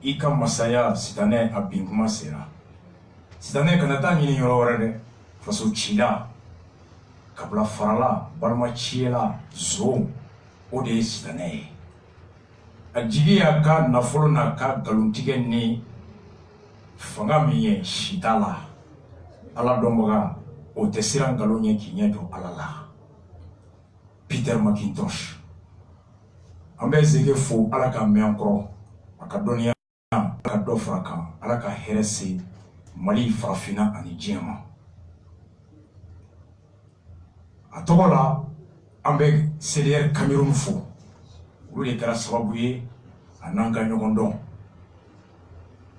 ika masaya sitane abinkuma sera sitane kanata nyini yorore faso chila kabla farala barma chiela zo ode sitane ajigi aka nafolo na ka galuntige ni fanga miye shitala ala domboga o tesira galonye kinyedo alala Peter McIntosh ambe zege fo ala ka menkro aka donia aka dofraka ala ka herese mali farafina ani jema atola ambe CDR Cameroun fo wule kara sababu ye ananga nyogondo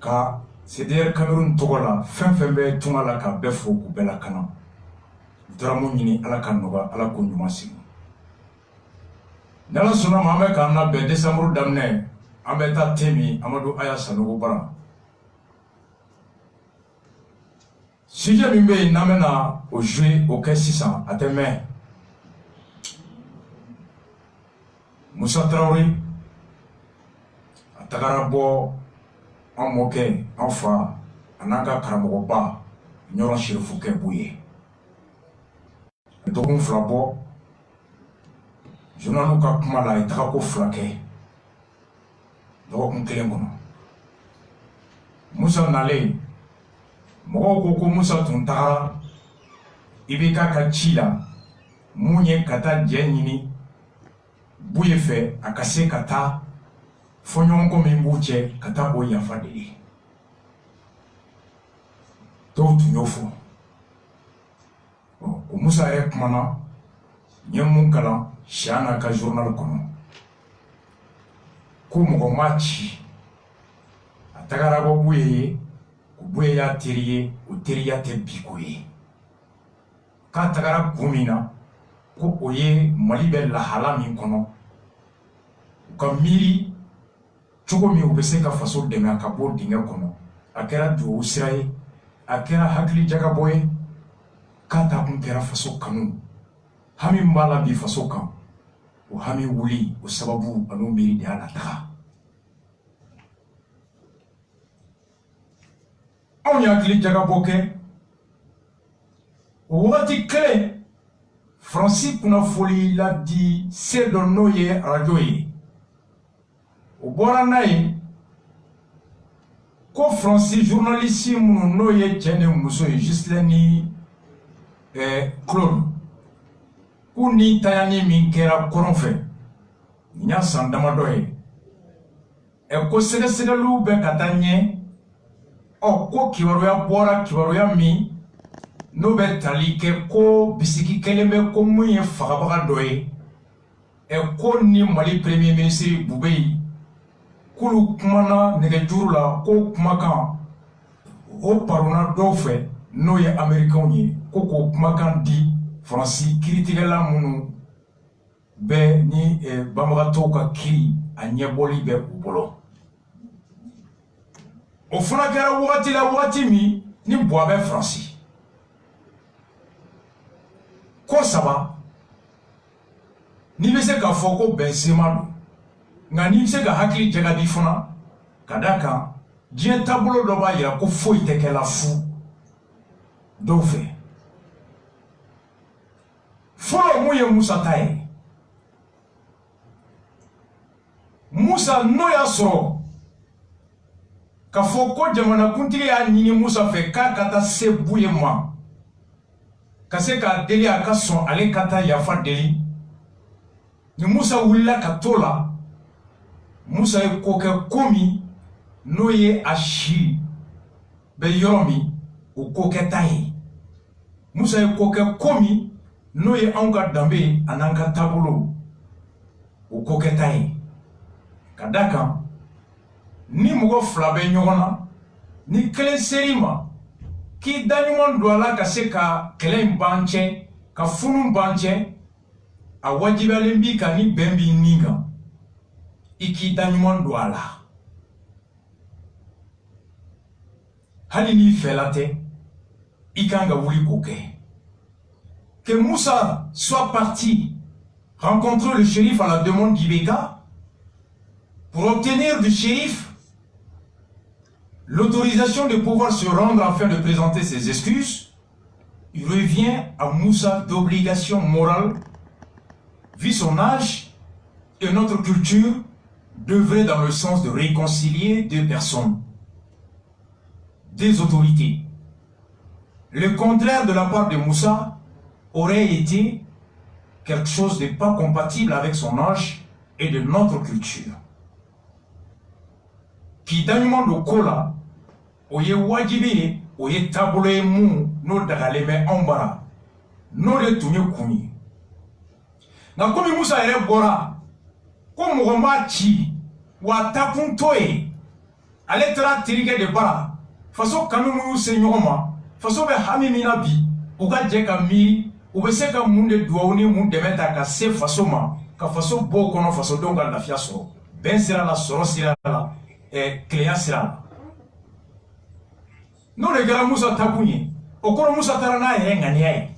ka CDR Cameroun togola fenfembe tungala ka befo ku bela kana dramo nyini ala ka noba ala ko nyumasi nala suna maame ka na be December damne ambeta temi Amadou Aya Sanogo bara sujet mimbe namena au jouer au 600 ateme Moussa Traoré atagarabo en moqué enfin ananga karamogo ba nyoron shirifuke buye dogun flabo journalu ka kuma la itaka ko flake dogun kelen kono Moussa nale mogo ko Moussa tunta ibika ka chila munye kata jenyini buye fe akase kata fonyongo mimbuche kata bo yafa deli to tunyofo ko Moussa e kumana nyemu kala shana ka journal kono ko mo machi atagara bo buye ko buye ya teriye o teriya te bikoye ka tagara gumina ko oye mali be la hala min kono ka miri chogo mi ubese ka faso deme aka bo dinga kono akera do usiraye akera hakli jaga boye kata kunkera faso kanu hami mbala bi faso kan o hami wuli o sababu anu miri de ala taka on ya hakli jaga boke o wati kle Francis kuna foli la di sedo noye radio yi o bora nayi ko Francis journaliste mu noye chene muso Gisleni Claude kuni tayani min kera koronfe nya sandama doye ko sega be katanye o ko kiwaro ya bora kiwaro ya mi no be talike ko bisiki keleme ko munye fagabaga doye ko ni mali premier ministre Boubei kulu kumana nege juru la ko kumakan o parona dofe no ye américain ye ko kumakan di Francis kritikela munu be ni bamagato ka kiri anyeboli be ubolo o fana kɛra wagati la wagati mi ni bois be Francis ko saba ni be se ka fɔ ko Benzema do nga ni be se ka hakili jagabi fana kadaka diɲɛ taabolo dɔ b'a yira ko foyi tɛ kɛla fu dɔw fɛ fɔlɔ mun ye Musa ta ye Musa n'o y'a sɔrɔ ka fɔ ko jamanakuntigi y'a ɲini Musa fɛ k'a ka taa se buye ma ka se k'a deli a ka sɔn ale ka taa yafa deli ni Musa wulila ka to la Musa ye ko kɛ ko min n'o ye a si bɛ yɔrɔ min o ko kɛta ye Musa ye ko kɛ ko min n'o ye anw ka danbe a n'an ka taabolo o ko kɛta ye ka da kan ni mɔgɔ fila bɛ ɲɔgɔn na ni kelen seri ma k'i da ɲuman don a la ka se ka kɛlɛ in ban cɛ ka funu ban cɛ a wajibiyalen bi ka ni bɛn b'i nin kan i k'i da ɲuman don a la hali n'i fɛla tɛ i kan ka wuli k'o kɛ que Moussa soit parti rencontrer le shérif à la demande d'Ibeka pour obtenir du shérif l'autorisation de pouvoir se rendre afin de présenter ses excuses, il revient à Moussa d'obligation morale, vu son âge et notre culture, d'œuvrer dans le sens de réconcilier deux personnes, des autorités. Le contraire de la part de Moussa aurait été quelque chose de pas compatible avec son âge et de notre culture. Qui dans le kola, oye wajibi, oye tabule mu, no dagaleme ambara, no le tunye kuni. Na komi Moussa ere bora, comme Roma chi, wa tapun toye, ale tra tirike de bara, faso kanu mu senyoma, faso be hami minabi, uka jeka mi, ube se ka munde duauni mu demeta ka se faso ma, ka faso bo kono faso donga la fiaso, ben sira la soro sira la, kleya sira la. No le gara Moussa tapunye, okoro Moussa tarana yere nganiaye,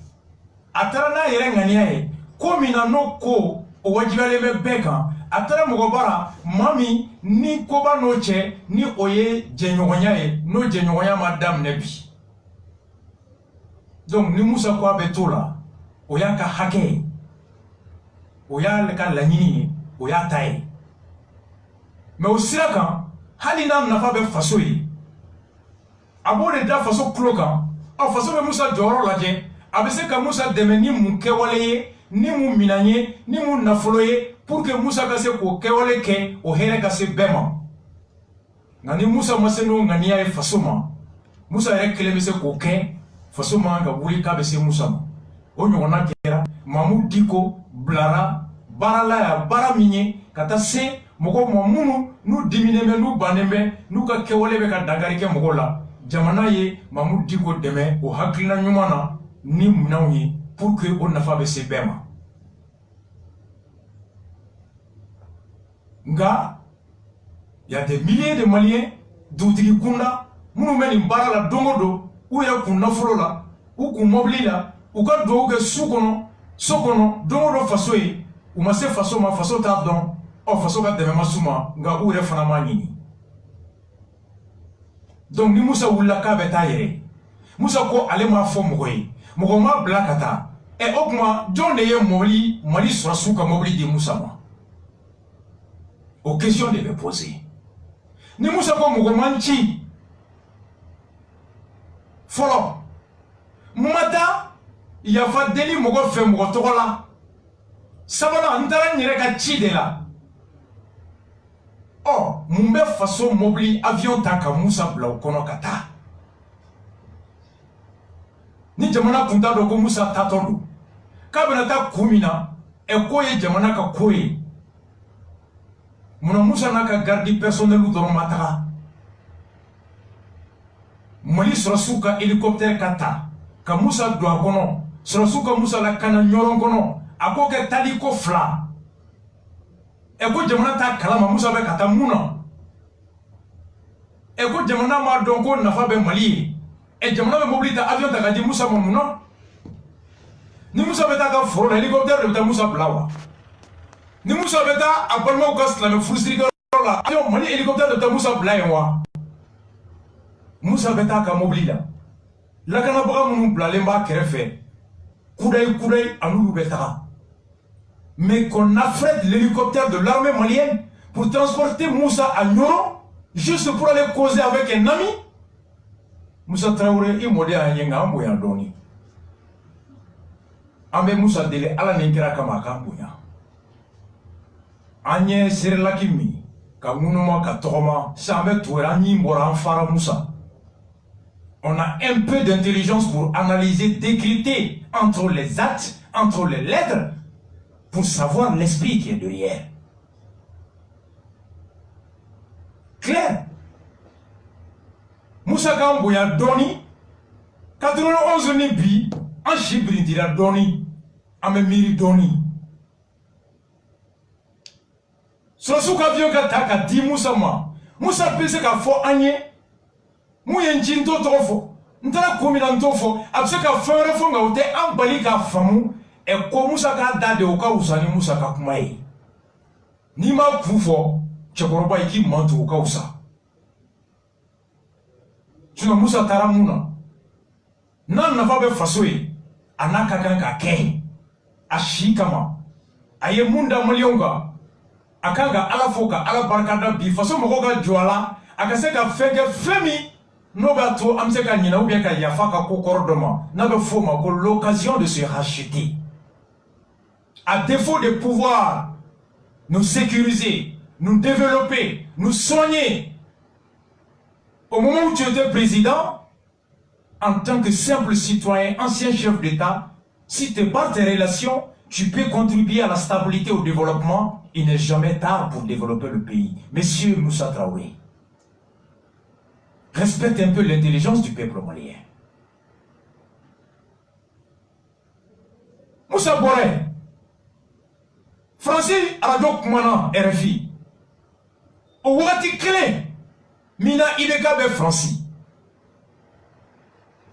atarana yere nganiaye, komi na no ko, o wajibale me beka, atara mugobara mami ni koba noche ni oye jenyogonya ye no jenyogonya madame nebi. Donc ni Moussa kwa betola oya ka hake oya ka lanyini oya taye. Mais osira kan hali na nafa be faso yi abode da faso klokan a faso be Moussa joro laje abese ka Moussa deme ni mu kewale ye ni mu minanye ni mu nafolo ye pour que Moussa kase ko kewale ke o here kase bema ngani Moussa maseno ngani ya fasoma Moussa yere kelemese ko ke fasoma nga wuli ka bese Moussa o nyona kera mamu diko blara barala ya bara minye kata se moko momunu nu dimineme nu banembe nu ka kewale be ka dangari ke moko la jamana ye mamu diko deme o haklina nyumana ni mnawi pour que on nafa bese bema. Nga, il y a des milliers de Maliens d'outils kunda, mounou meni mbara la dongodo, ou ya kuna folola, ou kou mobli la, ou ka doge soukono, sokono, dongodo fasoye, ou ma se faso ma faso ta don, o faso ka deme masuma, nga ou refana manini. Donc ni Moussa wula ka beta yere, Moussa ko ale ma fo mgoye, mgo ma blakata, e okma, John de ye moli, mali surasuka mobli di Moussa ma. Aux questions de me poser. Ni Moussa ko mugomanchi. Folo. Mata ya fa deli mugo fe mugo tokola. Sabana ndara nyere ka chi de la. Oh, mumbe faso mobili avion taka Moussa bla kono kata. Ni jamana kunta do ko Moussa tatondo. Kabana ta kumina e koye jamana ka koye. Muna Moussa n'a qu'à garder personnel ou dans matara. Mali surasuka hélicoptère kata. Ka Moussa doit kono. Surasuka Moussa la kana nyoron kono. Ako ke taliko fla. Eko jamana ta kalama Moussa be kata muna. Eko jamana ma donko nafa be Mali. E jamana be mobilita avion ta kadi Moussa mamuna. Ni Moussa be ta ka foro hélicoptère de ta Moussa blawa. Ni Moussa beta apparemment gas la me frustrer la avion mali hélicoptère de ta Moussa blayewa Moussa beta ka mobili la kana baga munu blalemba kerefe kouday anulu beta mais qu'on affrète l'hélicoptère de l'armée malienne pour transporter Moussa à Nioro juste pour aller causer avec un ami. Moussa Traoré imodé a yenga amboya doni ambe Moussa dele ala nenkira kama kamboya Anye Serlakimi, Kamunuma Katoroma, Samet Touerani Moran Fara Moussa. On a un peu d'intelligence pour analyser, décrypter entre les actes, entre les lettres, pour savoir l'esprit qui est derrière. Claire. Moussa Kambouya Doni, 91 Nibi, en Chibri dira Doni, Amemiri Doni. Surasuka avion ka taka di Moussa ma. Moussa pese ka fo anye. Mouye njinto tofo. Ntara komina ntofo. Abse ka fere fo nga ute ambali ka famu. E ko Moussa ka dade o ka usani Moussa ka kumae. Ni ma kufo. Chekoroba iki mantu o ka usa. sinon Moussa Taramuna nan nafa be fasoye anaka kan ka kɛ ashikama aye munda mulionga akanga ala foka ala barkada bi faso moko ka joala akase ka fenge femi no ba to amse ka nyina ou bien ka yafa ka kokordoma na be foma ko l'occasion de se racheter à défaut de pouvoir nous sécuriser, nous développer, nous soigner. Au moment où tu étais président, en tant que simple citoyen, ancien chef d'État, si tu es par tes relations, tu peux contribuer à la stabilité, au développement. Il n'est jamais tard pour développer le pays. Monsieur Moussa Traoré, respecte un peu l'intelligence du peuple malien. Moussa Boré, Francis Radio Kumana RFI. Au Wati Kele, Mina Ideka be Francis.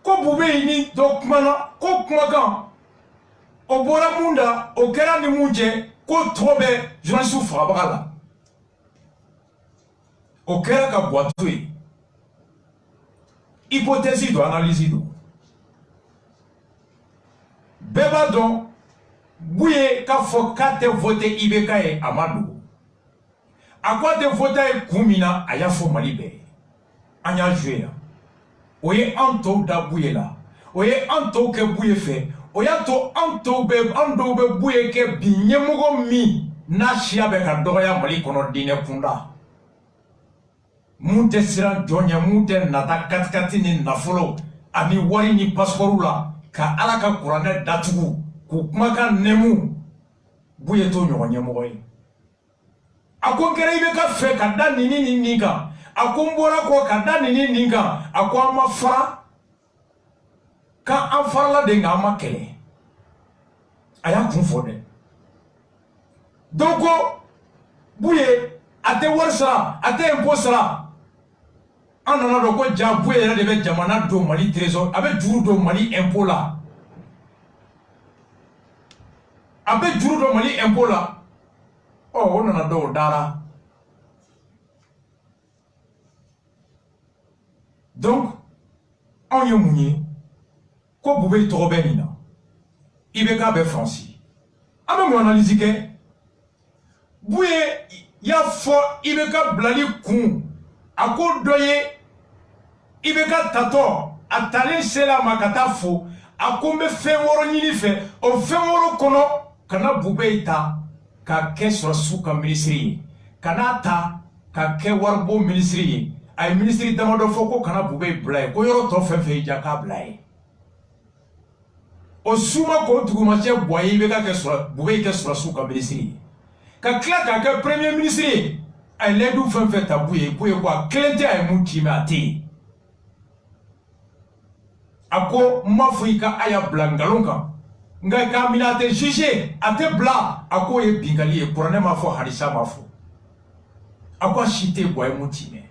Ko Boube ini do Kumana, ko Kumakan. Au Bora Munda, au Kera ni Moudje, ko Trobe, Joansu Frabala. Au Kera ka Boatoué. Hypothèse do analyse do. Beba don. Bouye ka fo ka te vote Ibeka e Amadou. A quoi te vote Koumina a ya fo Malibe. Anya joué là. Oye anto da bouye là. Oye anto ke bouye fait. Oya to anto be ando be bouye ke binyemugo mi na shia be ka doya Mali kono dine punda. Munte sira jonya munte nata katkati ni nafolo ani wari ni passeport la ka alaka kurane datugu. Kukumaka nemu buye to nyonye moye akongera ibeka fe kada nini ninga akombora ko kada nini ninga akwa mafa ka afala de ngama kele aya kunfode donc buye ate warsa ate imposra anana do ko jabuye de be jamana do Mali trésor abe juru do Mali impola Abe juru do Mali impola. Oh, on a do dara. Donc, on y mouni. Ko boube trop benina. Ibeka be Francis. Ame mo analyse ke. Bouye ya fo Ibeka blali kun. Ako doye Ibeka tato atale sela makata fo. Akombe fe woro nyini fe. O fe woro kono. Kana boube ita ka ke surasu ka ministri kana ta ka ke warbo ministri ay ministri damado foko kana boube blay ko yoro to fe jaka blay o suma ko tuguma che boye be ka ke sura boube ke surasu ka ministri ka kla ka ke premier ministri ay ledu fe tabuye ko ko klente ay mutime ati ako mafrika aya blangalonga nga kamina te juge ate bla ako ye bingali e kurane mafo harisa mafo akwa shite boy mutime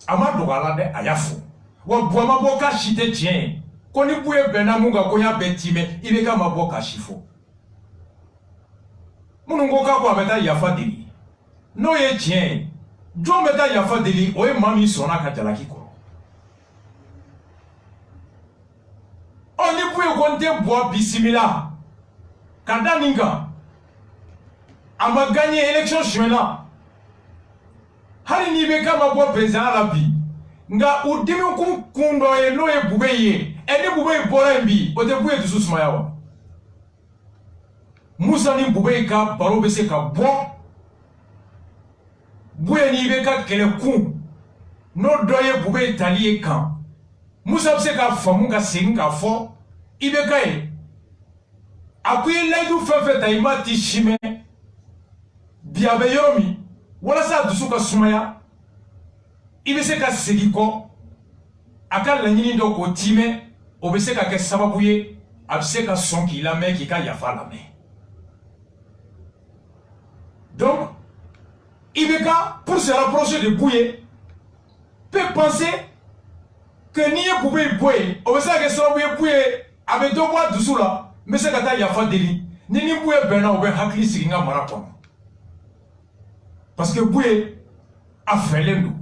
amado gala de ayafo wa boama boka shite tien koni buye bena munga konya betime ibeka maboka shifo munungo ka kwa beta yafa dili no ye tien jo beta yafa dili oye mami sona ka jalaki ko oni buye konte boa bisimila Kada ninga ama gagné élection chouena hari ni beka mabo président la bi nga udimi kundo e no e bubeye ene bubeye bora mbi o de buye dusu sumayawa Musa ni bubeye ka baro bese ka bo buye ni beka kele kun no doye bubeye taliye kan Musa bese ka famu ka singa fo ibeka e Akuye laidu fefe taima ti shime biabe yomi wala sa dusuka sumaya ibese ka segiko aka lanyini do ko time obese ka ke sababuye abse ka sonki la me ki ka yafa la me donc Ibeka pour se rapprocher de Bouye peut penser que ni Bouye Bouye obese ka sababuye Bouye avec deux mois dessous là mais c'est que y a pas délit ni Bouye bena obe hakli siginga marathon parce que Bouye a fait l'endou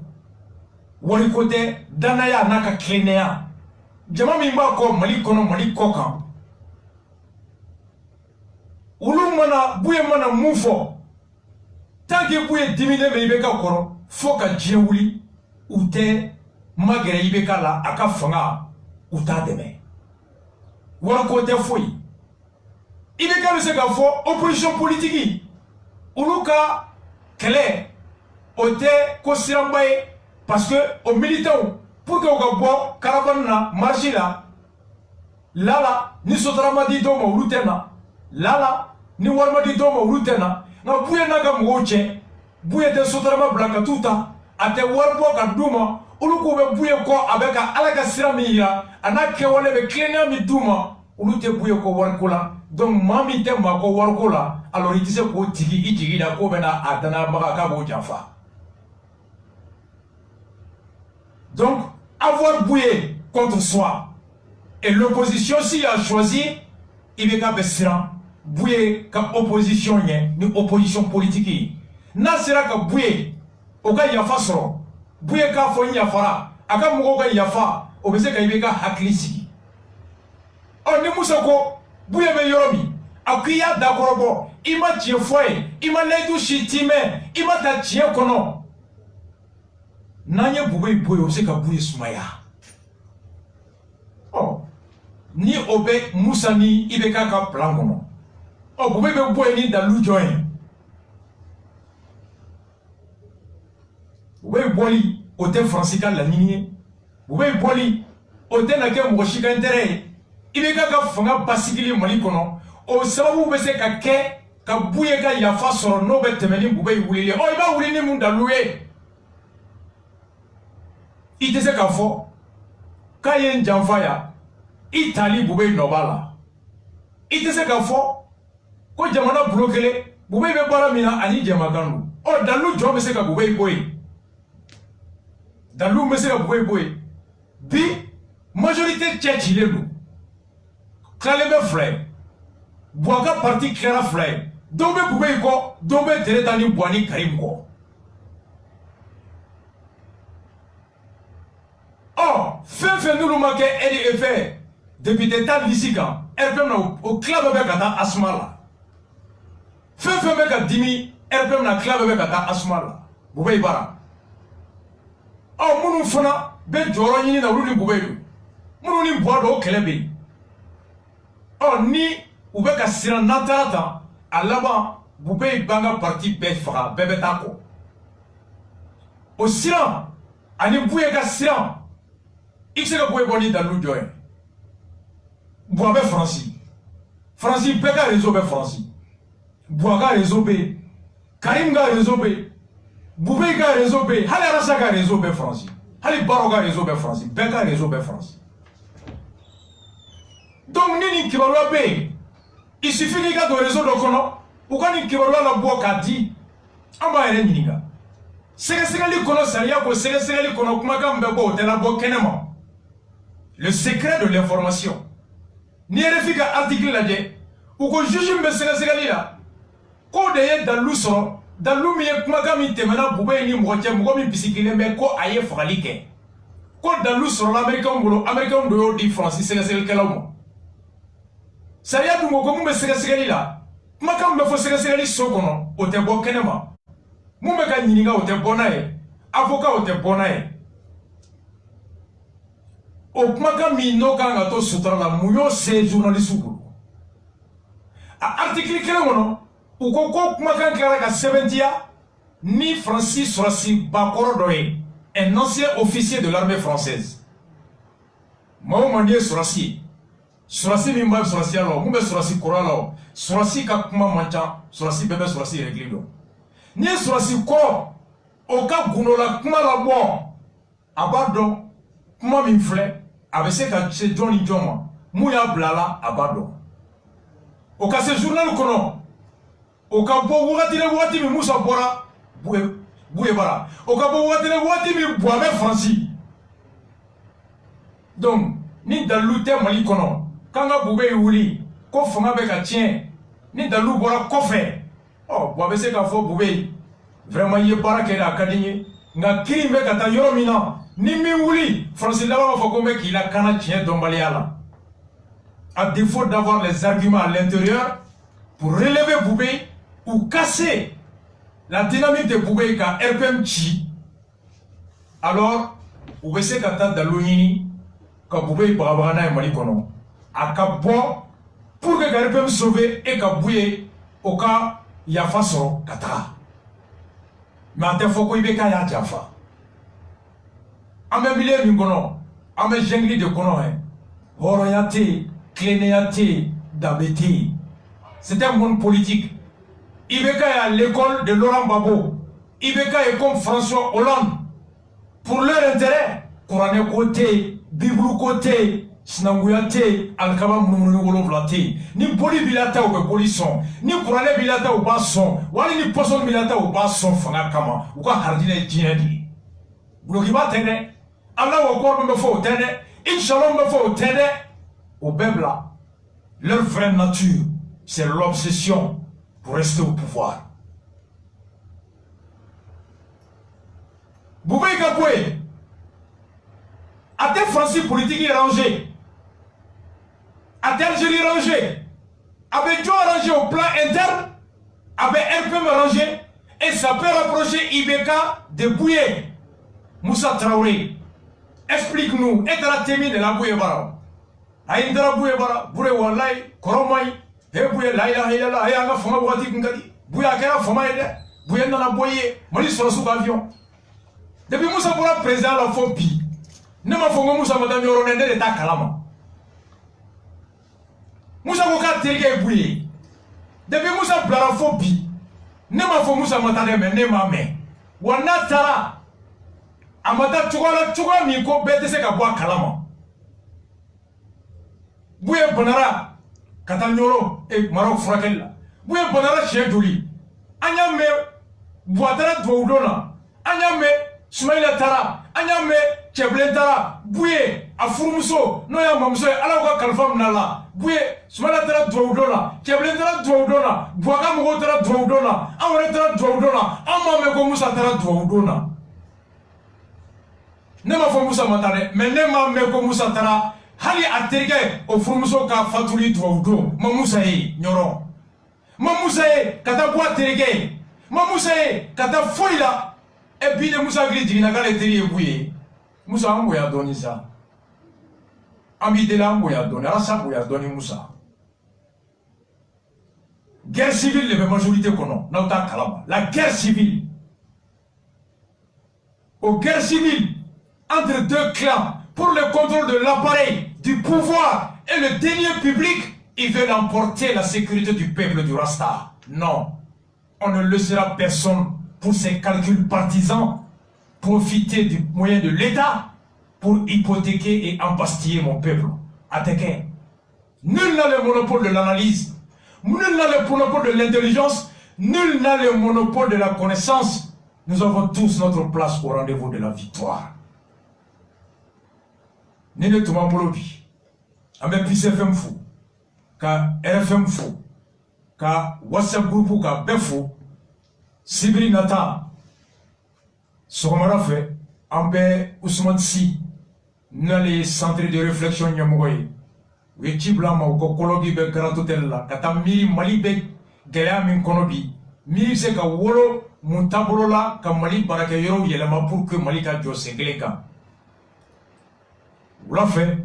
wari kote danaya naka klenea jama min ba ko mali kono mali kokan ulu mana buye mana mufo tanke buye dimine me ibe ka koro fo ka jiewuli ute magere ibe ka la aka fanga uta deme wari kote foi ibe ka be se ka fo opposition politique ulu ka kele ote ko sirambaye parce que aux militants pour que on boit caravane na marcher là ni sotrama di do mo rutena là ni warma di do mo rutena na buye na ga moche buye de sotrama blanca tuta ate warbo ka duma ulu ko be buye ko abeka alaka siramira anake wole be klenia mi duma ulu te buye ko warkola donc mami te ma ko warkola alors il disait ko tigi da ko bena adana maka ka bo jafa. Donc, avoir bouillé contre soi. Et l'opposition, s'il a choisi, il est capable bouillé comme opposition, ni opposition politique. Na sera que bouillé, au cas yafa soro, bouillé ka fo yafara, aka mugo yafa, au bese ka ibeka haklisi. On ne musako, bouillé be yoromi, akuya dakorobo, ima tie foye, ima ledu shitime, ima ta tie kono. Nanye boubé boye ose ka bouye sumaya. Oh, ni obe Moussa ni ibeka ka plan kono. Oh, boubé be boye ni dalu join. Boubé boli ote francika la nini. Boubé boli ote na ke mwoshika intérêt. Ibeka ka fanga basikili mali kono. O sababu bese ka ke ka bouye ka yafa soro no be temeni boubé wulile. Oh, iba wulini mun daluye. Il te sait qu'à fond, quand il y a un janfaya, Italie boubé nobala. Il te sait qu'à fond, quand jamana bloqué, boubé be baramina ani jamaganu. Oh, dalou job me sait qu'à boubé boy. Dalou me sait qu'à boubé boy. Bi, majorité tchèque il est nous. Klalebe frère. Boaga parti Clara frère. Dombe boubé ko, dombe teretani boani karim ko. Oh, fait nous le manquer et fait depuis des tas d'ici quand elle peut au club avec un asmala. Fait avec un dimi, elle peut un club avec un asmala. Vous voyez pas. Oh, mon fona, ben joro yini na ruli boubelu. Mon ni bois d'eau club. Oh, ni ou bec à siran natata à là-bas, boubé banga parti befra, bebetako. Au siran, à ni bouye ka siran. Il se que vous pouvez dans nous joindre. Bois Francis. Francis, Beka réseau Francis. Bois réseau B. Karim ga réseau B. Boubé ga réseau B. Hali Rasa ga réseau B Francis. Hali Baro ga réseau B Francis. Beka réseau B Francis. Donc, Nini Kibarwa B. Il suffit qu'il y ait un réseau de Kono. Ou quand il Kibarwa la bois qu'a dit. En bas, il y a un Sénégal Kono, ça y a pour Sénégal Kono, Kumakam Bebo, de la Bokenema. Le secret de l'information. Ni RFI ka article là ou ko juge mbe Sénégal là. Ko de dalu so, dalu mi kumaka mi temena bube ni moche mo mi bisikile mbe ko aye fralike. Ko dalu so l'américain do di français Sénégal kelamo. Ça y a du mo ko mbe Sénégal là. Kumaka mbe fo Sénégal so kono o te bo kenema. Mu mbe ka nyinga o te bonaye. Avocat o te bonaye. Au kumaka mino kanga to sutra la muyo se journaliste bulu a article kele wono uko ko kumaka kala ka 70 ni Francis Sorasi Bakoro Doye, un ancien officier de l'armée française. Moi mandie Sorasi mimba Sorasi alors mumbe Sorasi koralo Sorasi ka kuma mancha Sorasi bebe Sorasi réglé ni Sorasi ko o ka gunola kuma la bon abado kuma min flè avec ce que c'est Johnny Joma mouya blala abado o ka se journal kono o ka bo wati mi Moussa Bora bouye bara o ka bo wati mi boabe Francis. Donc ni dalu te mali kono kanga boube wuli ko fanga be ka tien ni dalu bora kofe oh boabe se ka fo boube vraiment ye bara ke da kadinye nga kiri be ka ta yoromina ni mi wuli français laban b'a fɔ ko n bɛ k'i la kana tiɲɛ dɔnbaliya la. À défaut d'avoir les arguments à l'intérieur pour relever Boubé ou casser la dynamique de Boubé ka RPM ci, alors u bɛ se ka taa dalo ɲini ka Boubé bagabaga n'a ye Mali kɔnɔ a ka bɔ pour que ka RPM sauver et ka bu ye o ka yafa sɔrɔ ka taga mais a tɛ fɔ ko i bɛ k'a y'a janfa. An bɛ milieu min kɔnɔ an bɛ jungle de kɔnɔ ye hɔrɔnya tɛ yen tilennenya tɛ yen danbe tɛ yen. C'est un monde politique. IBK est à l'école de Laurent Gbagbo. IBK est comme François Hollande. Pour leur intérêt, Coran côté, Bible côté, Sinanguya te, Alkaba Mounougolo Vlate. Ni Boli Bilata ou Bolisson, ni Coran Bilata ou Basson, ou ni Poisson Bilata ou Basson Fangakama, ou quoi Hardine Djinadi. Boulokiba Tene, Allah ou Korbe me faut Tene, Inch'Allah me faut Tene, au Bebla. Leur vraie nature, c'est l'obsession pour rester au pouvoir. Boubé Gaboué, à tes Français politiques rangés, à tes Algérie rangés, avec Joe rangé au plan interne, avec RPM rangé, et ça peut rapprocher IBK de Bouye. Moussa Traoré, explique-nous, et dans la témine de la Bouye Bara. Aïndra Bouye Bara, Bouye Walai, Koromai, et Bouye Laïla Hélala, et Anga Fama Wati Kungadi, Bouye Akera Fama Ede, Bouye Nana Boye, Mali sur sous avion. Depuis Moussa Boura président la Fopi, ne m'a fait Moussa Madame Yoronende de ta Kalama. Moussa Boka Tergue Bouye. Depuis Moussa Blara Fopi, ne m'a fait Moussa Matane, mais ne m'a met. Wana Tara. Amata Chouala Miko Bete Kabwa Kalama. Bouye Bonara, Katanyoro et Maroc Frakella. Bouye Bonara Chien Douli. Anyame, Boatara Douaudona. Anyame, Soumaïla Tara. Anyame, Tcheblin Tara. Bouye, Afurmuso, Noya Mamso, Alawa Kalfam Nala. Bouye, Soumaïla Tara Douaudona. Tcheblin Tara Douaudona. Boakam Rotara Douaudona. Amretara Douaudona. Amame Gomusa Tara Douaudona. Ne m'a fait Moussa Matane, mais ne m'a fait Moussa Tara. Hali aterge au Furmuso ka fatuli Douaudo. Ma Moussa yi, Nyoron. Ma Moussa yi, kata bois terge. Ma Moussa yi, kata foila. Et puis de Moussa Gridji n'a qu'à l'éterier bouillé. Moussa Ambouya donné ça. Ami de la Ambouya donné, Rassa Bouya donné Moussa. Guerre civile, les majorités qu'on a, n'a Kalama. La guerre civile. Aux guerres civiles. Entre deux clans, pour le contrôle de l'appareil, du pouvoir et le denier public, ils veulent emporter la sécurité du peuple du Rasta. Non, on ne laissera personne pour ses calculs partisans profiter du moyen de l'État pour hypothéquer et embastiller mon peuple. Attaquer. Nul n'a le monopole de l'analyse, nul n'a le monopole de l'intelligence, nul n'a le monopole de la connaissance. Nous avons tous notre place au rendez-vous de la victoire. Nene tuma bolobi ambe PCFM fou ka RFM fou ka WhatsApp groupe ka befou Sibiri Nata Sogomara fait ambe Ousmane Si dans les centres de réflexion nyamogoye we tibla ma ko kologi be gratotel la kata mi Mali be gaya min konobi mi se ka wolo muntabolo la ka Mali baraka yoro yelema pour que Mali ka jo sengeleka. Vous l'avez fait,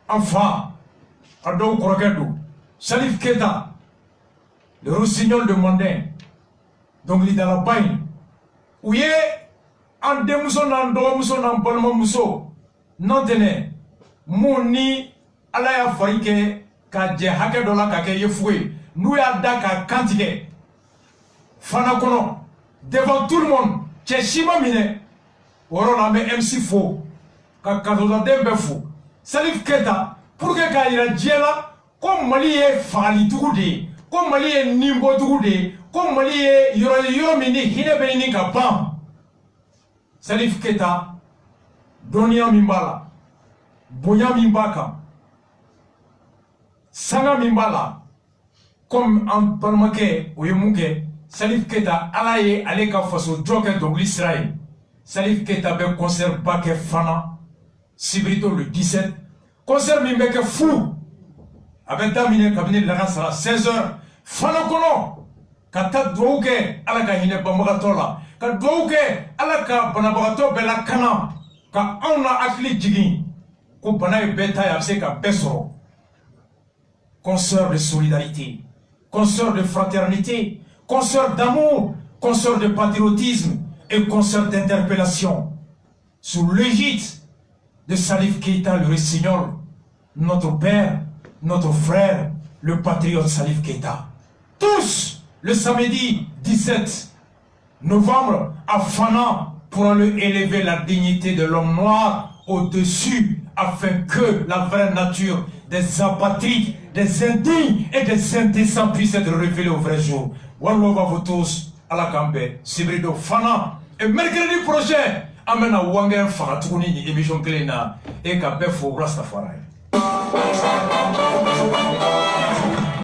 enfin, Ado Korokedou, Salif Keita, le rossignol de Mandin, donc il est dans la bagne, où il est en démousso, en domousso, en balmamousso, non tenez, Mouni, Alaya Farike, Kadje Hake Dola Kake Yefoué, nous y a Daka Kantike, Fanakono, devant tout le monde, Tcheshima Mine, Oron MC Faux. Kadoza dembe fou Salif Keita pour que Kaira Djela comme Mali est Fali Toudé comme Mali est Nimbo Toudé comme Mali est Yoromini Hinebeni Kapam Salif Keita Donia Mimbala Boya Mimbaka Sanga Mimbala comme en Palmake ou Yemuke Salif Keita Alaye Aleka Faso Joker donc l'Israël Salif Keita be concert Baké Fana, Sibrito le 17, concert Mimbeke Fou, avec Damine Cabinet de la race à 16h, Fana Kono, Kata Douke, Alaka Hine Bamagatola, Ka Douke, Alaka Banabagato Bela Kana, Ka Auna Akli Jigin, Ko Banaï Beta Abseka Besoro, concert de solidarité, concert de fraternité, concert d'amour, concert de patriotisme et concert d'interpellation sous l'égide de Salif Keita le Rossignol, notre père, notre frère, le patriote Salif Keita. Tous le samedi 17 novembre à Fana pour aller élever la dignité de l'homme noir au-dessus afin que la vraie nature des apatrides, des indignes et des indécents puisse être révélée au vrai jour. One love à vous tous, à la Cambe, Sibrido Fana. Et mercredi prochain, amena Wangen Faratuni, émission Glena, et Kabefo Rastafari.